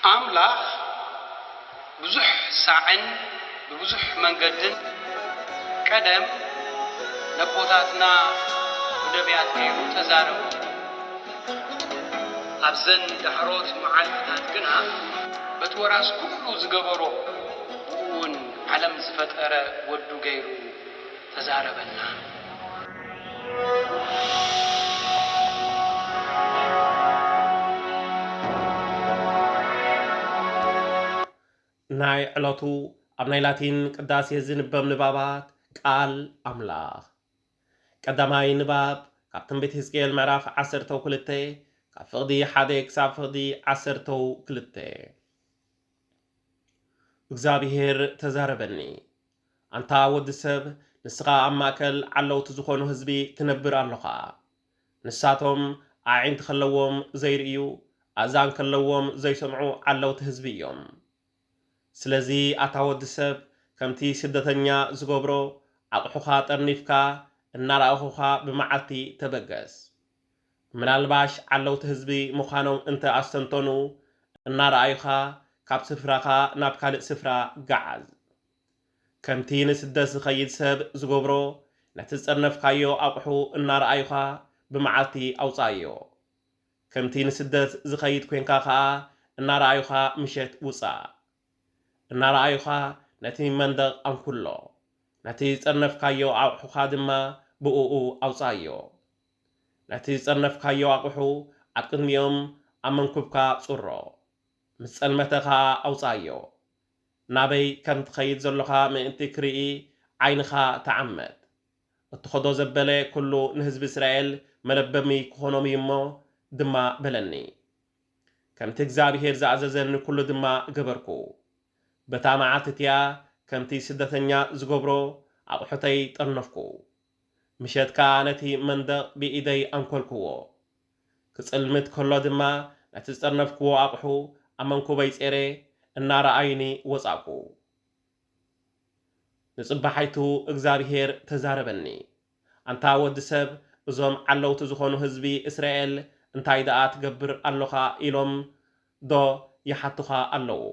أملاخ بزح ساعن بزح منقدن قدم نبوتاتنا ونبيات كيرو تزارو أبزن دحروت معالفتات قنا بتوراس كله زقبرو ون علم زفتر ودو غيرو تزاربنا ناي علاتو أبناي لاتين قداسي زنبم نبابات قال أملاخ قداماي نباب كابتن بيت هزقيل معراف عسرتو كلتي كافقدي حاديك سافقدي عسرتو كلتي እግዚአብሔር ተዛረበኒ አንታ ወድ ሰብ ንስኻ አማከል ዓለው ትዝኾኑ ህዝቢ ትነብር ኣለኻ ንሳቶም አዒን ተኸለዎም ዘይርእዩ ኣዛን ከለዎም ዘይሰምዑ ዓለውቲ ህዝቢ እዮም ስለዚ ኣታ ወድ ሰብ ከምቲ ስደተኛ ዝገብሮ ኣቕሑኻ ጠርኒፍካ እናራእኹኻ ብመዓልቲ ተበገስ ምናልባሽ ዓለውቲ ህዝቢ ምዃኖም እንተ ኣስተንተኑ እናራእዩኻ ካብ ስፍራኻ ናብ ካልእ ስፍራ ገዓዝ ከምቲ ንስደት ዝኸይድ ሰብ ዝገብሮ ነቲ ዝጸርነፍካዮ ኣቑሑ እናረኣዩኻ ብመዓልቲ ኣውፃዮ ከምቲ ንስደት ዝኸይድ ኮንካ ከዓ እናረኣዩኻ ምሸት ውፃእ እናረኣዩኻ ነቲ መንደቕ ኣንኩሎ ነቲ ዝጸርነፍካዮ ኣቑሑኻ ድማ ብኡኡ ኣውፃዮ ነቲ ዝጸርነፍካዮ ኣቑሑ ኣብ ቅድሚኦም ኣብ መንኩብካ ጽሮ ምስ ጸልመተኻ ኣውፃዮ ናበይ ከም ትኸይድ ዘለኻ ምእንቲ ክርኢ ዓይንኻ ተዓመድ እትኸዶ ዘበለ ኩሉ ንህዝቢ እስራኤል መለበሚ ክኾኖም እዩ እሞ ድማ በለኒ ከምቲ እግዚኣብሔር ዝኣዘዘኒ ኩሉ ድማ ገበርኩ በታ መዓልትትያ ከምቲ ስደተኛ ዝገብሮ ኣቑሑተይ ጠርነፍኩ ምሸትካ ነቲ መንደቕ ብኢደይ ኣንኰልክዎ ክጽልምት ከሎ ድማ ነቲ ዝጠርነፍክዎ ኣቑሑ ኣብ መንኩበይ ጼረ እናረኣዩኒ ወጻእኩ ንጽባሓይቱ እግዚኣብሔር ተዛረበኒ አንታ ወዲ ሰብ እዞም ዓለውቲ ዝኾኑ ህዝቢ እስራኤል እንታይ ደኣ ትገብር ኣለኻ ኢሎም ዶ ይሓትኻ ኣለዉ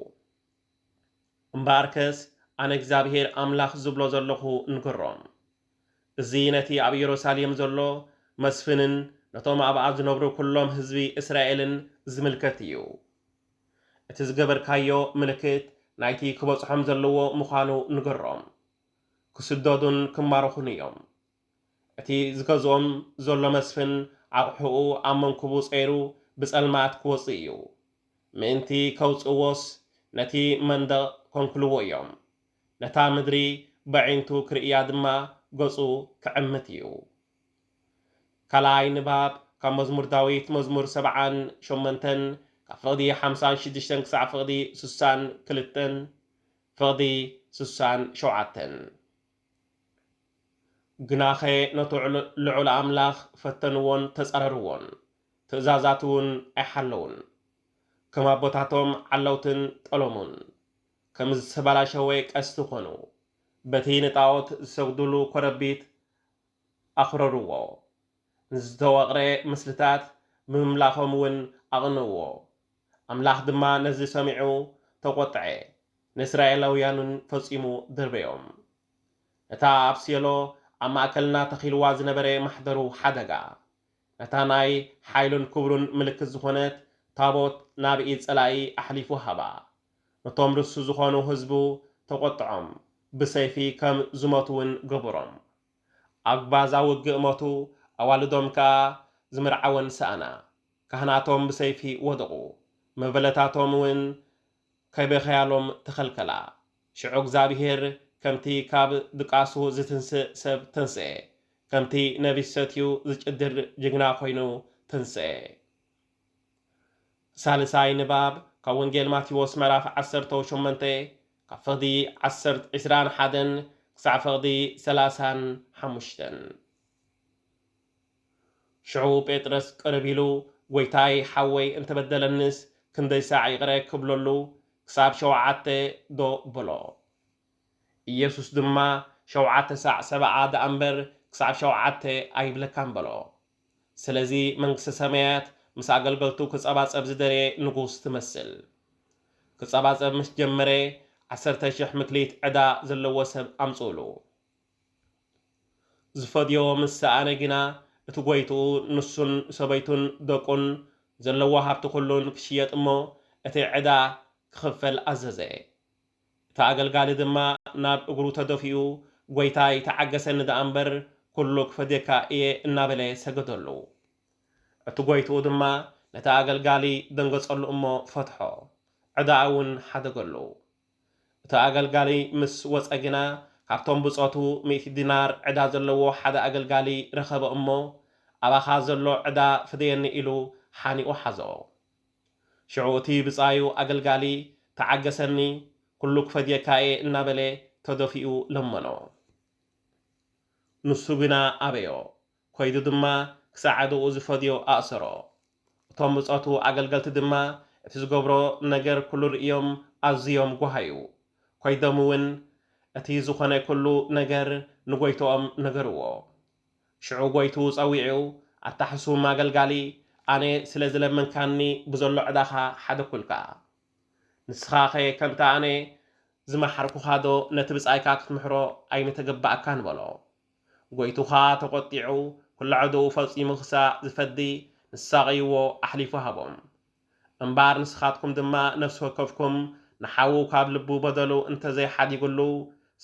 እምበኣርከስ ኣነ እግዚኣብሔር ኣምላኽ ዝብሎ ዘለኹ ንገሮም እዚ ነቲ ኣብ ኢየሩሳሌም ዘሎ መስፍንን ነቶም ኣብኣ ዝነብሩ ኩሎም ህዝቢ እስራኤልን ዝምልከት እዩ እቲ ዝገበርካዮ ምልክት ናይቲ ክበጽሖም ዘለዎ ምዃኑ ንገሮም ክስደዱን ክማረኹን እዮም እቲ ዝገዝኦም ዘሎ መስፍን ኣቑሑኡ ኣብ መንኩቡ ጸይሩ ብጸልማት ክወፅእ እዩ ምእንቲ ከውፅዎስ ነቲ መንደቕ ኮንክልዎ እዮም ነታ ምድሪ በዒንቱ ክርእያ ድማ ገጹ ክዕምት እዩ ካልኣይ ንባብ ካብ መዝሙር ዳዊት መዝሙር 78 ካብ ፍቕዲ 56 ክሳብ ፍቕዲ 62 ፍቕዲ 67 ግናኸ ነቲ ልዑል ኣምላኽ ፈተንዎን ተጸረርዎን ትእዛዛት እውን ኣይሓለውን ከም ኣቦታቶም ዓለውትን ጠሎሙን ከም ዝተበላሸወ ቀስቲ ኾኑ በቲ ንጣዖት ዝሰግድሉ ኮረቢት ኣኽረርዎ ንዝተወቕረ ምስልታት ብምምላኾም እውን ኣቕንዎ ኣምላኽ ድማ ነዚ ሰሚዑ ተቖጥዐ ንእስራኤላውያንን ፈጺሙ ድርበዮም ነታ ኣብ ስየሎ ኣብ ማእከልና ተኺልዋ ዝነበረ ማሕደሩ ሓደጋ ነታ ናይ ሓይሉን ክብሩን ምልክት ዝኾነት ታቦት ናብ ኢድ ጸላኢ ኣሕሊፉ ሃባ ነቶም ርሱ ዝኾኑ ህዝቡ ተቖጥዖም ብሰይፊ ከም ዝመቱ እውን ገበሮም ኣብ ባዛ ውግእ ሞቱ ኣዋልዶም ከዓ ዝምርዓወን ሰኣና ካህናቶም ብሰይፊ ወደቑ መበለታቶም እውን ከይበኸያሎም ተኸልከላ ሽዑ እግዚኣብሔር ከምቲ ካብ ድቃሱ ዝትንስእ ሰብ ተንስአ ከምቲ ነቢይ ሰትዩ ዝጭድር ጅግና ኮይኑ ተንስአ ሳልሳይ ንባብ ካብ ወንጌል ማቴዎስ ምዕራፍ 18 ካብ ፍቕዲ 21 ክሳብ ፍቕዲ 35 ሽዑ ጴጥሮስ ቅርብ ኢሉ ጎይታይ ሓወይ እንተበደለንስ ክንደይ ሳዕ ይቕረ ክብለሉ ክሳብ 7 ዶ በሎ ኢየሱስ ድማ 7 ሳዕ 70 ደኣ እምበር ክሳብ 7 ኣይብለካን በሎ ስለዚ መንግስቲ ሰማያት ምስ ኣገልገልቱ ክጸባጸብ ዝደረየ ንጉስ ትመስል ክጸባጸብ ምስ ጀመረ 10,000 ምክሊት ዕዳ ዘለዎ ሰብ ኣምጽኡሉ ዝፈድዮ ምስ ሰኣነ ግና እቲ ጎይቱ ንሱን ሰበይቱን ደቁን ዘለዎ ሃብቲ ኩሉን ክሽየጥ እሞ እቲ ዕዳ ክኽፈል ኣዘዘ እቲ ኣገልጋሊ ድማ ናብ እግሩ ተደፊኡ ጎይታይ ተዓገሰኒ ደኣ እምበር ኩሉ ክፈድየካ እየ እናበለ ሰገደሉ እቲ ጎይቱ ድማ ነቲ ኣገልጋሊ ደንገጸሉ እሞ ፈትሖ ዕዳ እውን ሓደገሉ እቲ ኣገልጋሊ ምስ ወፀ ግና ካብቶም ብጾቱ 100 ዲናር ዕዳ ዘለዎ ሓደ ኣገልጋሊ ረኸበ እሞ ኣባኻ ዘሎ ዕዳ ፍደየኒ ኢሉ ሓኒኡ ሓዞ ሽዑ እቲ ብጻዩ ኣገልጋሊ ተዓገሰኒ ኩሉ ክፈድየካ እየ እናበለ ተደፊኡ ለመኖ ንሱ ግና ኣበዮ ኮይዱ ድማ ክሳዓድኡ ዝፈድዮ ኣእሰሮ እቶም ብጾቱ ኣገልገልቲ ድማ እቲ ዝገብሮ ነገር ኩሉ ርእዮም ኣዝዮም ጓሃዩ ኮይዶም እውን እቲ ዝኾነ ኩሉ ነገር ንጎይቶኦም ነገርዎ ሽዑ ጎይቱ ጸዊዑ ኣታሕሱም ኣገልጋሊ ኣነ ስለ ዝለመንካኒ ብዘሎ ዕዳኻ ሓደ ኩልካ ንስኻ ኸ ከምታ ኣነ ዝመሓርኩኻዶ ነቲ ብጻይካ ክትምሕሮ ኣይንተገባእካ ንበሎ ጎይቱኻ ተቖጢዑ ኩሉ ዕድኡ ፈጺሙ ክሳዕ ዝፈዲ ንሳቐይዎ ኣሕሊፉ ሃቦም እምባር ንስኻትኩም ድማ ነፍሲ ወከፍኩም ንሓዉ ካብ ልቡ በደሉ እንተዘይሓዲጉሉ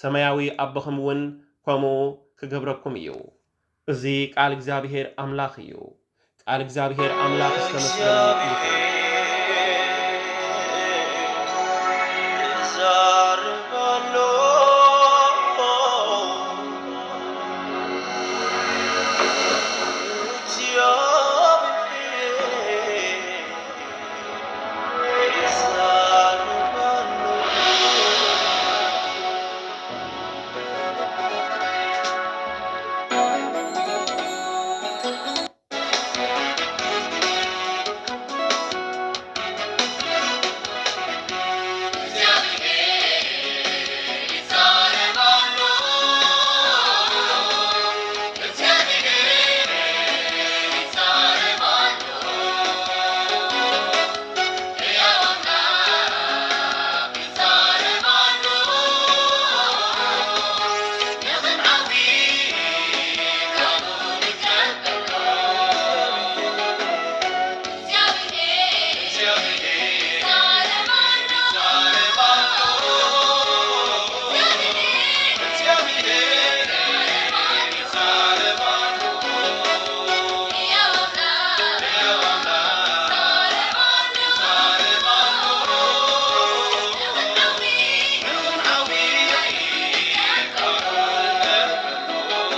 ሰማያዊ ኣቦኹም እውን ከምኡ ክገብረኩም እዩ እዚ ቃል እግዚአብሔር ኣምላኽ እዩ ቃል እግዚአብሔር ኣምላኽ ዝተመስገነ ይሁን